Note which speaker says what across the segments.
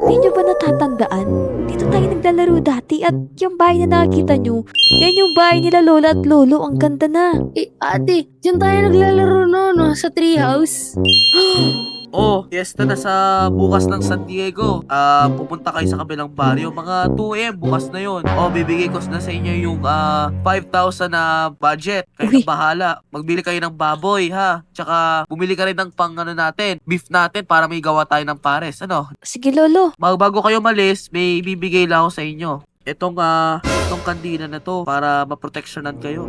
Speaker 1: Hindi nyo ba natatandaan? Dito tayo naglalaro dati at yung bahay na nakikita nyo, yan yung bahay nila lola at lolo. Ang ganda na.
Speaker 2: Eh, ate, dyan tayo naglalaro no, sa treehouse.
Speaker 3: Oh, fiesta na sa bukas ng San Diego. Pupunta kayo sa kabilang baryo. Mga 2 AM, bukas na yon. Oh, bibigay ko na sa inyo yung 5,000 na budget. Kayo
Speaker 1: Uy.
Speaker 3: na bahala. Magbili kayo ng baboy, ha? Tsaka, bumili ka rin ng natin, beef natin para may gawa tayo ng pares. Ano?
Speaker 1: Sige lolo.
Speaker 3: Bago kayo malis, may ibibigay lang ako sa inyo. Itong kandila na to para maproteksyonan kayo.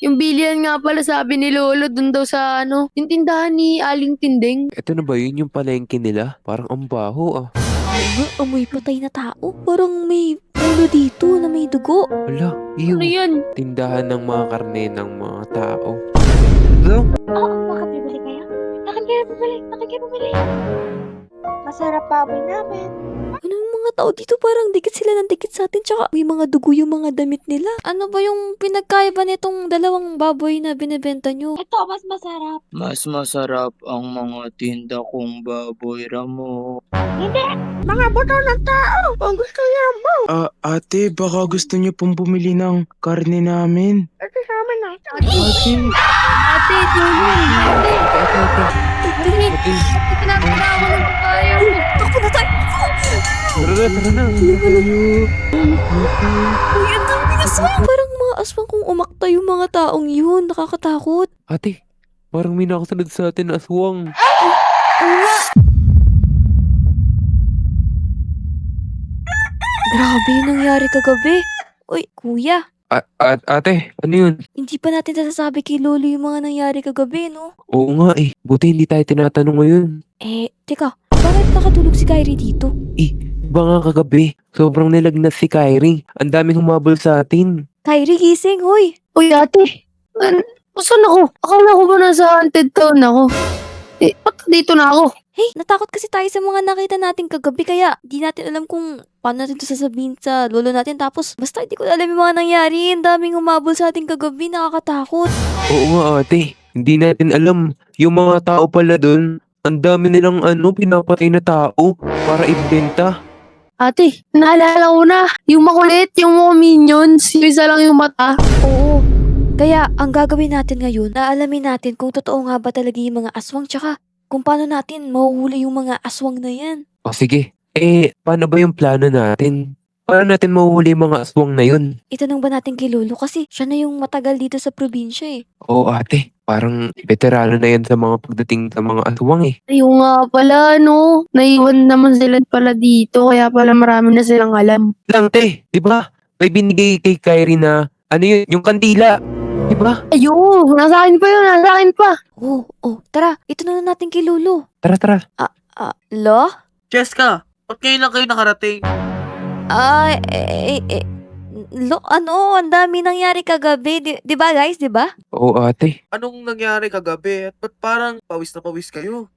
Speaker 2: Yung bilihan nga pala sabi ni Lolo dun daw sa yung tindahan ni Aling Tindeng.
Speaker 4: Ito na ba yun yung palengke nila? Parang ang baho ah.
Speaker 1: Amoy patay na tao. Parang may ulo dito na may dugo.
Speaker 4: Wala,
Speaker 2: Ano yan?
Speaker 4: tindahan ng mga karne ng mga tao. Ano?
Speaker 5: Oo, bakit bibili kayo? Bakit kayo bumili? Bakit kayo bumili? Masarap baboy namin.
Speaker 1: Ano yung mga tao dito? Parang dikit sila ng dikit sa atin. Tsaka may mga dugo yung mga damit nila. Ano ba yung pinagkaiba nitong dalawang baboy na binibenta nyo?
Speaker 5: Ito, mas masarap.
Speaker 6: Mas masarap ang mga tinda kong baboy, Ramo.
Speaker 5: Hindi! Mga buto ng tao! Kung gusto niya mo!
Speaker 7: Ate, baka gusto niyo pong bumili ng karne namin.
Speaker 5: Ito sa amin na.
Speaker 7: Ate,
Speaker 2: Ate, tulong!
Speaker 4: Ate,
Speaker 2: Tinapala ako ng babae.
Speaker 1: Takbo na tayo!
Speaker 4: tara na.
Speaker 1: Uy, ang daming aswang! Parang mga aswang kung umakta yung mga taong yun. Nakakatakot.
Speaker 4: Ate, parang may nakasunod sa atin na aswang.
Speaker 1: Grabe yung nangyari kagabi. Uy, kuya.
Speaker 4: Ate, ano yun?
Speaker 1: Hindi pa natin nasasabi kay Lolo yung mga nangyari kagabi, no?
Speaker 4: Oo nga eh. Buti hindi tayo tinatanong ngayon.
Speaker 1: Teka. Bakit nakatulog si Kyrie dito?
Speaker 4: Iba nga kagabi. Sobrang nilagnat si Kyrie. Ang daming humabol sa atin.
Speaker 1: Kyrie, gising, hoy!
Speaker 2: Uy, ate. Saan ako? Akala ko ba nasa haunted town ako? Ba't dito na ako?
Speaker 1: Hey, natakot kasi tayo sa mga nakita natin kagabi kaya di natin alam kung paano natin ito sasabihin sa lolo natin. Tapos, basta hindi ko alam yung mga nangyari. Ang daming humabol sa ating kagabi, nakakatakot.
Speaker 4: Oo nga ate. Hindi natin alam. Yung mga tao pala dun, ang dami nilang pinapatay na tao para ibenta.
Speaker 2: Ate, naalala ko na. Yung makulit, yung mga minions, yung isa lang yung mata.
Speaker 1: Oo. Kaya, ang gagawin natin ngayon, naalamin natin kung totoo nga ba talaga yung mga aswang tsaka kung paano natin mahuhuli yung mga aswang na yan.
Speaker 4: O sige. Paano ba yung plano natin? Paano natin mahuhuli yung mga aswang na yun?
Speaker 1: Itanong ba natin kay Lolo kasi siya na yung matagal dito sa probinsya eh.
Speaker 4: Oo ate. Parang veterano na yan sa mga pagdating sa mga aswang eh.
Speaker 2: Yung nga pala, naiwan naman sila pala dito, kaya pala marami na silang alam.
Speaker 4: Lang te, di ba? May binigay kay Kyrie na, yung kandila. Di ba?
Speaker 2: Ayun, nasa akin pa yun, nasa akin pa.
Speaker 1: Tara, itanong na natin kay Lolo.
Speaker 4: Tara.
Speaker 1: Lo?
Speaker 3: Cheska, ba't ngayon lang kayo nakarating?
Speaker 1: Lo, ang dami nangyari kagabi. Di ba guys, di ba?
Speaker 4: Oo ate.
Speaker 3: Anong nangyari kagabi? At ba't parang pawis na pawis kayo?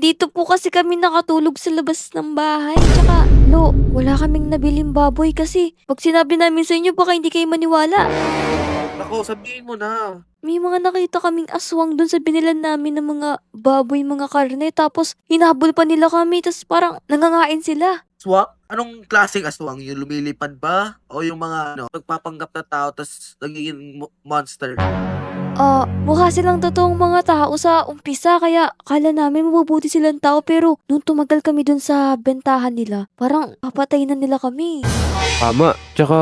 Speaker 1: Dito po kasi kami nakatulog sa labas ng bahay. Tsaka, Lo, wala kaming nabiling baboy kasi pag sinabi namin sa inyo baka hindi kayo maniwala.
Speaker 3: Nako, sabihin mo na.
Speaker 1: May mga nakita kaming aswang dun sa binilan namin ng mga baboy, mga karne. Tapos, hinabol pa nila kami. Tapos parang nangangain sila.
Speaker 3: Swak? Anong klaseng aswang? Yung lumilipad ba? O yung mga nagpapanggap na tao tas nagiging monster?
Speaker 1: Mukha silang totoong mga tao sa umpisa. Kaya kala namin mabubuti silang tao. Pero nung tumagal kami dun sa bentahan nila, parang papatay na nila kami.
Speaker 4: Tama. Tsaka,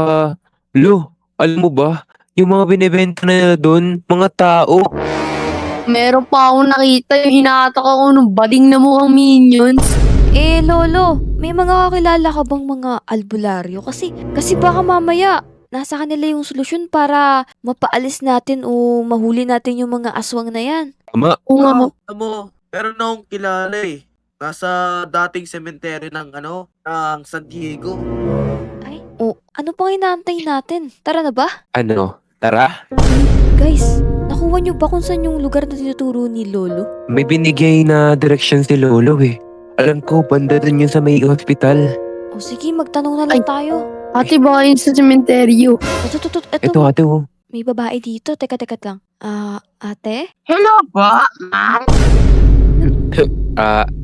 Speaker 4: Lo, alam mo ba? Yung mga binibenta na nila doon, mga tao.
Speaker 2: Meron pa akong nakita yung hinatak ako ng bading na mukhang minions.
Speaker 1: Lolo, may mga kakilala ka bang mga albularyo? Kasi baka mamaya, nasa kanila yung solusyon para mapaalis natin o mahuli natin yung mga aswang na yan.
Speaker 4: Tama.
Speaker 2: Oo nga mo.
Speaker 3: Amo, pero na akong kilala eh. Nasa dating sementeryo ng San Diego.
Speaker 1: Ano pang inaantay natin? Tara na ba?
Speaker 4: Tara.
Speaker 1: Guys, nakuha niyo ba kung saan yung lugar na tinuturo ni Lolo?
Speaker 4: May binigay na direction si Lolo eh. Alam ko, banda dun yun sa may hospital.
Speaker 1: O sige, magtanong na lang tayo.
Speaker 2: Ate, baka yun sa sementeryo.
Speaker 4: Ito ate oh.
Speaker 1: May babae dito. Teka lang. Ate?
Speaker 6: Hello po, ma'am.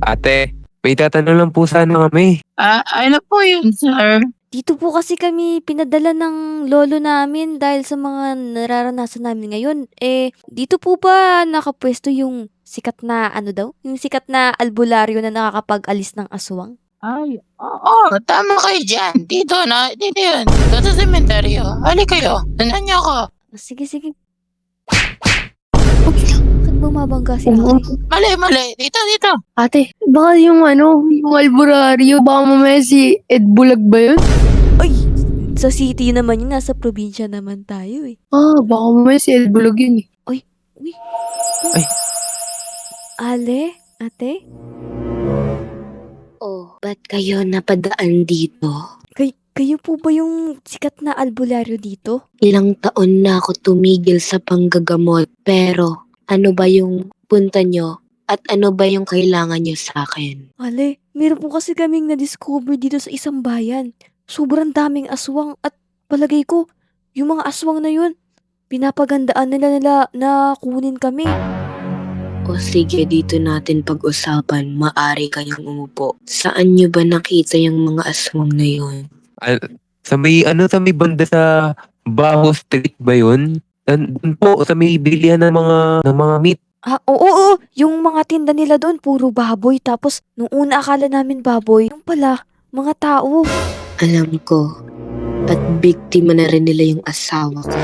Speaker 4: Ate, May tatanong lang po sana kami.
Speaker 6: Ano po yun, sir?
Speaker 1: Dito po kasi kami pinadala ng lolo namin dahil sa mga nararanasan namin ngayon. Dito po ba nakapwesto yung sikat na ano daw? Yung sikat na albularyo na nakakapag-alis ng aswang?
Speaker 6: Ay, oo, tama kayo dyan. Dito yun. Dito sa cementerio. Hali kayo. Tandaan niyo ako.
Speaker 1: Sige, sige. Bakit bumabangga si ate?
Speaker 6: Mali. Dito.
Speaker 2: Ate, baka yung yung albularyo, baka mamaya si Ed Bulag ba yun?
Speaker 1: Ay! Sa city naman yun, nasa probinsya naman tayo eh.
Speaker 2: Baka mamaya si Ed Bulag yun eh.
Speaker 1: Uy!
Speaker 4: Ay.
Speaker 1: Ale? Ate?
Speaker 8: Oh, ba't kayo napadaan dito?
Speaker 1: Kayo po ba yung sikat na albularyo dito?
Speaker 8: Ilang taon na ako tumigil sa panggagamot, pero ano ba yung punta nyo at ano ba yung kailangan nyo sa akin?
Speaker 1: Ale, meron po kasi kaming na-discover dito sa isang bayan. Sobrang daming aswang at palagay ko, yung mga aswang na yun, pinapagandaan nila na kunin kami.
Speaker 8: O sige, dito natin pag-usapan. Maari kayong umupo. Saan nyo ba nakita yung mga aswang na yun?
Speaker 4: Sa may banda sa Baho Street ba yun? Doon po, sa may bilihan ng mga meat.
Speaker 1: Oo. Yung mga tinda nila doon, puro baboy. Tapos, nung una akala namin baboy, yung pala, mga tao.
Speaker 8: Alam ko. At biktima na rin nila yung asawa ko.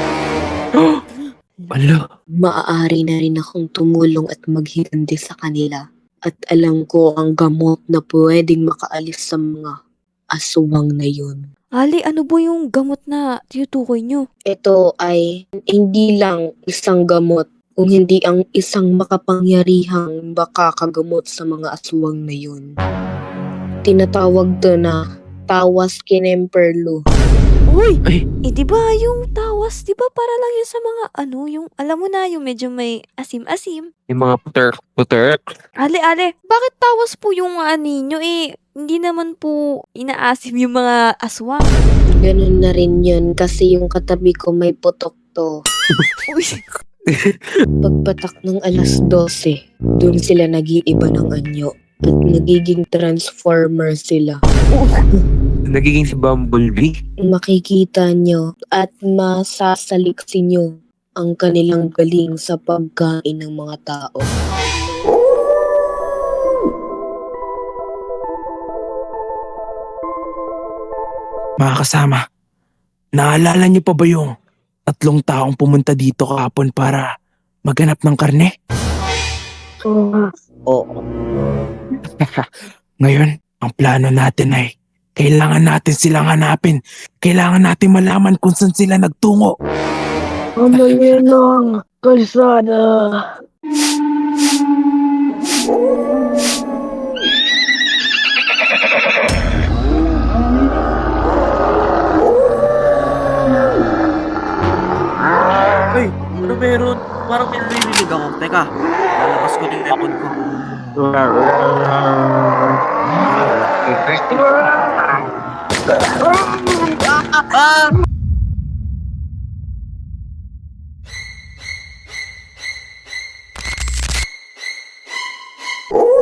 Speaker 4: Ala,
Speaker 8: Maaari na rin akong tumulong at maghirandi sa kanila. At alam ko ang gamot na pwedeng makaalis sa mga aswang na yun.
Speaker 1: Ali, ano po yung gamot na tinutukoy nyo?
Speaker 8: Ito ay hindi lang isang gamot, kung hindi ang isang makapangyarihang makakagamot sa mga aswang na yun. Tinatawag to na tawas kinemperlo.
Speaker 1: Uy!
Speaker 4: Ay.
Speaker 1: Di ba yung tawas, di ba para lang yun sa mga yung alam mo na, yung medyo may asim-asim.
Speaker 4: yung mga puterk.
Speaker 1: Ale, bakit tawas po yung ninyo hindi naman po inaasim yung mga aswang.
Speaker 8: Ganun na rin yun kasi yung katabi ko may putok to.
Speaker 1: Uy!
Speaker 8: Pagpatak ng alas 12, doon sila nag-iiba ng anyo at nagiging transformer sila.
Speaker 4: Nagiging si Bumblebee.
Speaker 8: Makikita nyo at masasaliksi nyo ang kanilang galing sa pagkain ng mga tao.
Speaker 7: Mga kasama, naalala niyo pa ba yung 3 taong pumunta dito kahapon para maghanap ng karne?
Speaker 8: Oo.
Speaker 7: Ngayon, ang plano natin ay kailangan natin silang hanapin. Kailangan natin malaman kung saan sila nagtungo.
Speaker 2: Mamaya ng kalsada.
Speaker 3: Ay, ano meron? Parang may narinig ako. Teka, lalabas ko na yung weapon ko. Ah!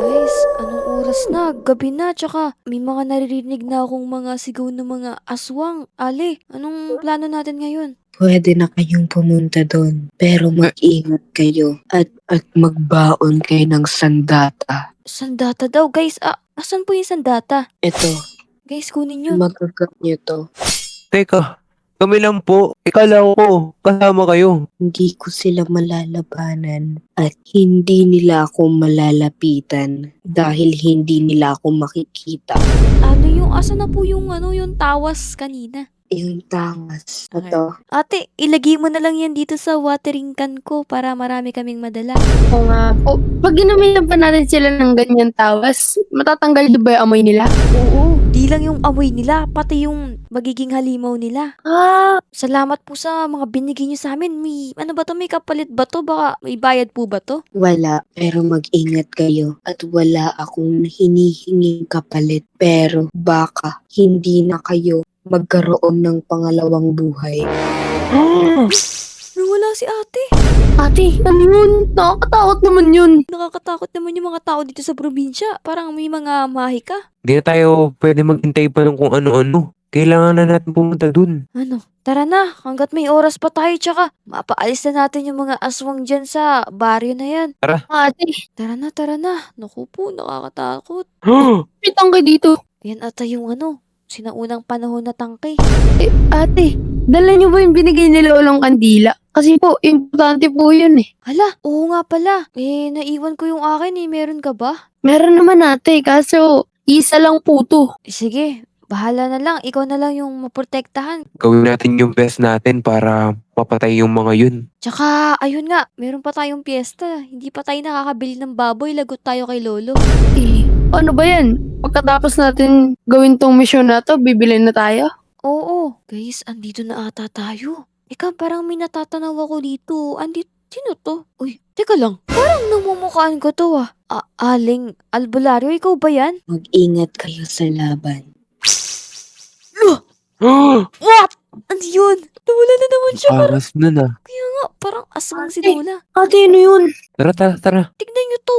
Speaker 1: Guys, anong oras na? Gabi na, tsaka may mga naririnig na akong mga sigaw ng mga aswang. Ale, anong plano natin ngayon?
Speaker 8: Pwede na kayong pumunta doon, pero mag-ingat kayo at magbaon kayo ng sandata.
Speaker 1: Sandata daw, guys. Asan po yung sandata?
Speaker 8: Ito,
Speaker 1: Guys, kunin nyo.
Speaker 8: magagat nyo to.
Speaker 4: Teka, kami lang po. Ikala ko, kasama kayo.
Speaker 8: Hindi ko sila malalabanan at hindi nila ako malalapitan dahil hindi nila ako makikita.
Speaker 1: Asan na po yung yung tawas kanina?
Speaker 8: Yung tawas. Ito.
Speaker 1: Ate, ilagay mo na lang yan dito sa watering can ko para marami kaming madala.
Speaker 2: Oo nga. Pag ginamitan pa natin sila ng ganyan tawas, matatanggal di ba yung amoy nila?
Speaker 1: Oo, di lang yung amoy nila, pati yung magiging halimaw nila. Salamat po sa mga binigay niyo sa amin. Ano ba to? May kapalit ba to? Baka may bayad po ba to?
Speaker 8: Wala, pero mag-ingat kayo at wala akong hinihinging kapalit. Pero baka hindi na kayo magkaroon ng pangalawang buhay.
Speaker 1: Nawala pala si ate.
Speaker 2: Ate, ano yun? Nakakatakot naman yun.
Speaker 1: Nakakatakot naman yung mga tao dito sa probinsya. Parang may mga mahika.
Speaker 4: Hindi na tayo pwede maghintay pa ng kung ano-ano. Kailangan na natin pumunta dun.
Speaker 1: Ano? Tara na, hanggat may oras pa tayo tsaka mapaalis na natin yung mga aswang dyan sa baryo na yan.
Speaker 2: Ate,
Speaker 1: Tara na. Naku po, nakakatakot.
Speaker 2: may tangkay dito.
Speaker 1: Yan ata yung sinaunang panahon na tangkay.
Speaker 2: Ate, dala niyo ba yung binigay ni Lolong Kandila? Kasi po, importante po yun eh.
Speaker 1: Hala, oo nga pala. Naiwan ko yung akin meron ka ba?
Speaker 2: Meron naman ate, kaso isa lang po to.
Speaker 1: Sige, bahala na lang. Ikaw na lang yung maprotektahan.
Speaker 4: Gawin natin yung best natin para mapatay yung mga yun.
Speaker 1: Tsaka, ayun nga, meron pa tayong piyesta. Hindi pa tayo nakakabili ng baboy. Lagot tayo kay Lolo.
Speaker 2: Eh, ano ba yan? Pagkatapos natin gawin tong mission na to, bibili na tayo?
Speaker 1: Oo. Guys, andito na ata tayo. Ika, parang may natatanaw ako dito. Sino to? Uy, teka lang. Parang namumukhaan ko to Aling Albularyo, ikaw ba yan?
Speaker 8: Mag-ingat kayo sa laban.
Speaker 1: What? Ano yun? Nawala na naman siya.
Speaker 4: Paras na na.
Speaker 1: Parang aswang si Lola.
Speaker 2: Ate, ano yun?
Speaker 4: Tara.
Speaker 1: Tignan nyo to.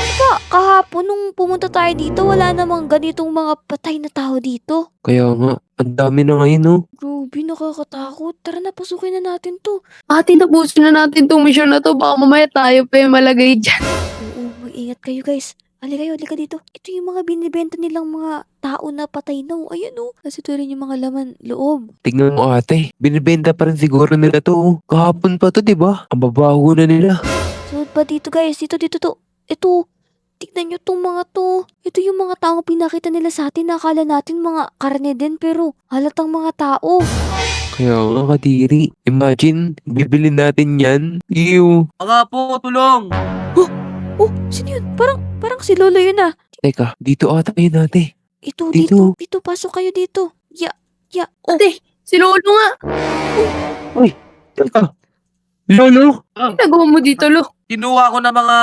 Speaker 1: Diba, kahapon nung pumunta tayo dito, wala namang ganitong mga patay na tao dito.
Speaker 4: Kaya nga, ang dami na ngayon, no?
Speaker 1: Grabe, nakakatakot. Tara na, pasukin na natin to.
Speaker 2: Ate, tapusin na natin tong mission na to. Baka mamaya tayo pa yung malagay dyan.
Speaker 1: Oo, mag-ingat kayo guys. Halika dito. Ito yung mga binibenta nilang mga tao na patay na. Ayan kasi ito rin yung mga laman loob.
Speaker 4: Tingnan mo ate, binibenta pa rin siguro nila to. Kahapon pa to, di ba? Ang babaho na nila.
Speaker 1: Sunod pa dito guys. Dito. Ito. Tignan nyo tong mga to. Ito yung mga taong pinakita nila sa atin. Nakala natin mga karne din pero halatang mga tao.
Speaker 4: Kaya nga kadiri. Imagine, bibili natin yan. Ew.
Speaker 3: Mga po, tulong!
Speaker 1: Oh, sino yun? Parang si Lolo yun
Speaker 4: Teka, dito ata yun ate.
Speaker 1: Ito,
Speaker 4: Dito.
Speaker 1: dito. Pasok kayo dito. Ya. Oh,
Speaker 2: Ate, si Lolo nga.
Speaker 4: Teka. Lolo?
Speaker 2: Nagawa mo dito, Lo.
Speaker 3: Kinuha ko na mga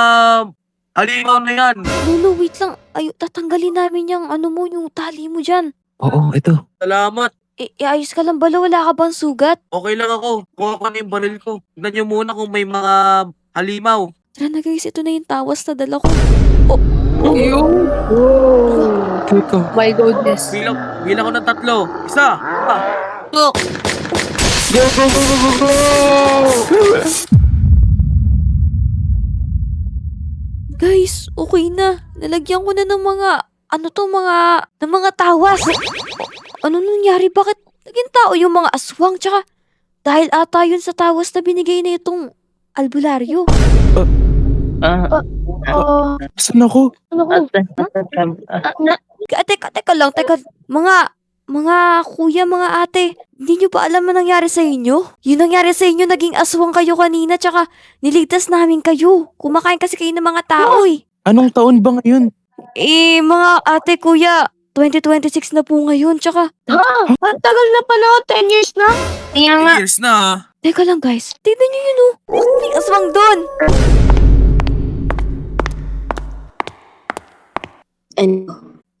Speaker 3: halimaw na yan.
Speaker 1: Lolo, wait lang. Tatanggalin namin yung yung tali mo dyan.
Speaker 4: Oo, ito.
Speaker 3: Salamat.
Speaker 1: Ayos ka lang ba, Lo? Wala ka bang sugat?
Speaker 3: Okay lang ako. Kuha ko na yung baril ko. Tignan nyo muna kung may mga halimaw.
Speaker 1: Tara na guys, ito na yung tawas na dala ko.
Speaker 4: Teka.
Speaker 2: My goodness.
Speaker 3: Bilang ko ng 3. Isa.
Speaker 4: Go!
Speaker 1: Guys, okay na. Nalagyan ko na ng mga, ng mga tawas. Ano nangyari? Bakit naging tao yung mga aswang? Tsaka, dahil ata yun sa tawas na binigay na itong albularyo.
Speaker 7: Saan ako?
Speaker 1: Teka lang. Mga kuya, mga ate, hindi nyo ba alam na nangyari sa inyo? Yung nangyari sa inyo, naging aswang kayo kanina, tsaka niligtas namin kayo. Kumakain kasi kayo ng mga tao
Speaker 7: Anong taon ba ngayon?
Speaker 1: mga ate, kuya, 2026 na po ngayon, tsaka,
Speaker 2: Ang tagal na pala, 10 years na. Kaya nga.
Speaker 3: Years na.
Speaker 1: teka lang guys, tignan nyo yun may aswang doon.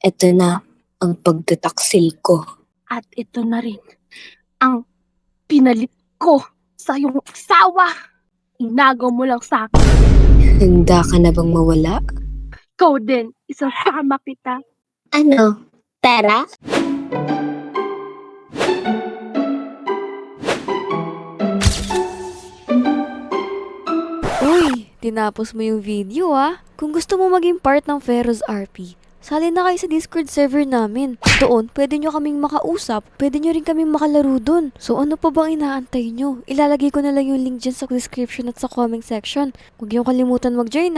Speaker 8: Eto na ang pagtataksil ko.
Speaker 5: At ito na rin ang pinalit ko sa iyong asawa. Inagaw mo lang sa akin.
Speaker 8: Handa ka na bang mawala?
Speaker 5: Ikaw din, isasama kita.
Speaker 8: Ano? Tara?
Speaker 1: Uy, tinapos mo yung video Kung gusto mo maging part ng Feroz RP, sali na kayo sa Discord server namin. Doon, pwede nyo kaming makausap, pwede nyo rin kaming makalaro dun. So ano pa bang inaantay nyo? Ilalagay ko na lang yung link dyan sa description at sa comment section. Huwag nyo kalimutan mag-join